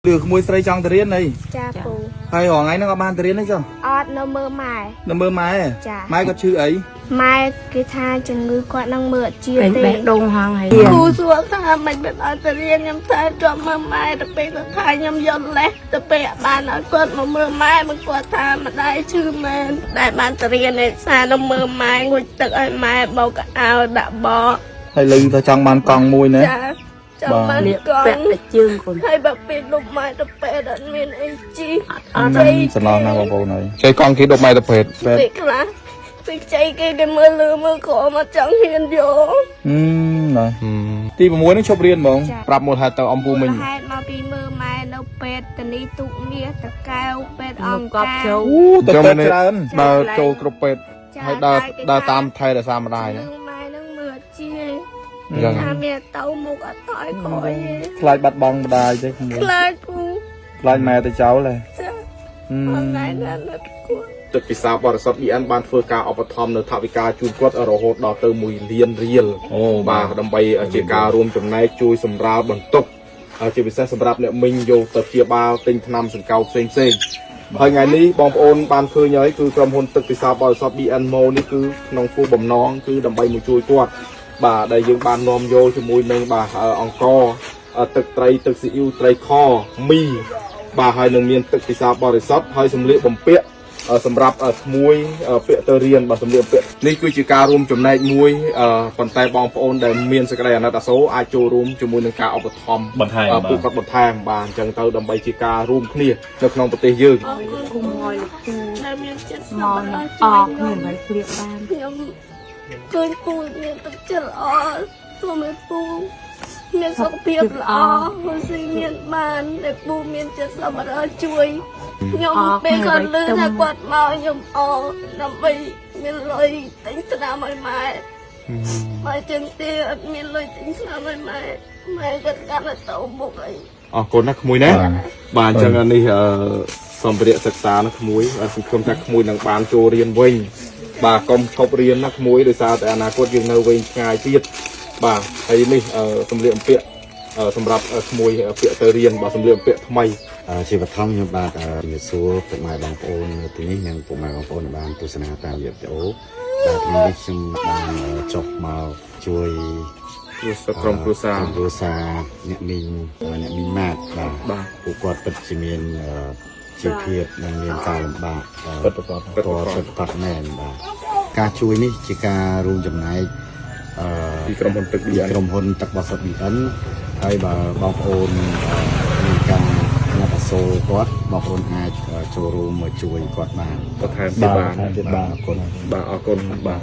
được mùi sấy trong tiền này cha phụ hay hỏi ngay nó có ban tiền đấy chưa nó mơ mai mai có chữ ấy mai cái tha chừng ngư quạt năng mượt chia tê đông hàng hay khu xuống tha mình bên ở tiền nhâm tha cho mơ mai tập về tha nhâm dân lẽ tập về bàn ở quạt mà mơ mai mình quạt tha mà đại chữ men đại bàn tiền này xa nó mơ mai ngồi tự ai mai bao cả ao đã bỏ hay lưng ta trong bàn còn mùi nữa trong bàn còn chương còn hay bậc bị lục mai tập về đợt miền ấy chi sẽ lo nào vào này chơi con khi đục mày tập hết việc là việc chạy cái mưa lửa mưa khổ mà chẳng hiền vô rồi tí mà muối nó chụp riêng khôngปรับหมดหาเตาอมปูmình ให้มาปีมือไม้เราเป็ดตอนนี้ตุกเมียตะแก้วเป็ดออม กอบ แก้ châu ตัวเป็ดเจริญ ដើរចូលគ្រប់ពេទ្យហើយដើរតាមថៃដែលសាមដែរ นึงไม้นึงมือจี យ៉ាង ถ้าเมียเต้ามุกอ่ะต่อยคอย ខ្លាចបាត់បង់ម្ដាយទេក្មួយ คลายปู ខ្លាចម៉ែទៅចោលហើយ จ้ะเอาไงนั่นนะกู ទឹកពិសាបរិសុទ្ធ BN បានធ្វើការឧបត្ថម្ភនៅថវិកាជូនគាត់រហូតដល់ទៅ1 លានរៀលបាទដើម្បីជាការរួមចំណែកជួយសម្រាលបន្ទុកជាពិសេសសម្រាប់អ្នកមីងយកទៅព្យាបាលទិញថ្នាំសង្កោផ្សេងហើយថ្ងៃនេះបងប្អូនបានឃើញហើយគឺក្រុមហ៊ុនទឹកពិសាបរិសុទ្ធ BN Mo នេះគឺក្នុងគោលបំណងគឺដើម្បីមកជួយគាត់បាទដែលយើងបាននាំយកជាមួយនឹងបាទអង្គទឹកត្រីទឹកស៊ីអ៊ីវត្រីខមីបាទហើយនឹងមានទឹកពិសាបរិសុទ្ធហើយសម្លៀកបំពាក់សម្រាប់ក្មួយពាក់ទៅរៀនបាទសម្លៀកបំពាក់នេះគឺជាការរួមចំណែកមួយប៉ុន្តែបងប្អូនដែលមានសេចក្តីអាណិតអាសូរអាចចូលរួមជាមួយនឹងការឧបត្ថម្ភពួកគាត់បន្ថែមបាទអញ្ចឹងទៅដើម្បីជាការរួមគ្នានៅក្នុងប្រទេសយើង គុំងយ តែមានចិត្តស មក ប្បាយ អកខ្ញុំមិនព្រៀបបាន ខ្ញុំឃើញពូមានទឹកចិត្តល្អធ្វើឲ្យពូមានសុខភាពល្អហើយស៊ីមានបានដែលពូមានចិត្តសប្បាយជួយខ្ញុំពេលគាត់លឺថាគាត់មកខ្ញុំអដើម្បីមានលុយទិញថ្នាំឲ្យម៉ែមកចឹងទេអត់មានលុយទិញថ្នាំឲ្យម៉ែម៉ែគាត់កាន់តែទៅមុខអី អរគុណណាក្មួយណាបាទអញ្ចឹងនេះសម្ភារៈសិក្សាណាក្មួយសង្ឃឹមថាក្មួយនឹងបានចូលរៀនវិញបាទកុំឈប់រៀនណាក្មួយដោយសារតែអនាគតយើងនៅវែងឆ្ងាយទៀតបាទហើយនេះសម្លៀកបំពាក់សម្រាប់ក្មួយពាក់ទៅរៀនបាទសម្លៀកបំពាក់ថ្មី ជាបឋមខ្ញុំបាទជំរាបសួរពុកម៉ែបងប្អូននៅទីនេះនិងពុកម៉ែបងប្អូនបានទស្សនាតាមរយៈវីដេអូបាទថ្ងៃនេះខ្ញុំបានចុះមកជួយ ក្រុមគ្រួសារ អ្នកមីងម៉ាតបាទពួកគាត់ពិតជាមានជីវភាពនិងមានការលំបាកពិតប្រាកដមែនបាទការជួយនេះជាការរួមចំណែកពីក្រុមហ៊ុនទឹក BN ក្រុមហ៊ុនទឹកបរិសុទ្ធ BN ហើយបើបងប្អូនមានការអ្នកអសូរគាត់បងប្អូនអាចចូលរួមមកជួយគាត់បាន បន្ថែមទៀតបាន អរគុណ បាទអរគុណបាទ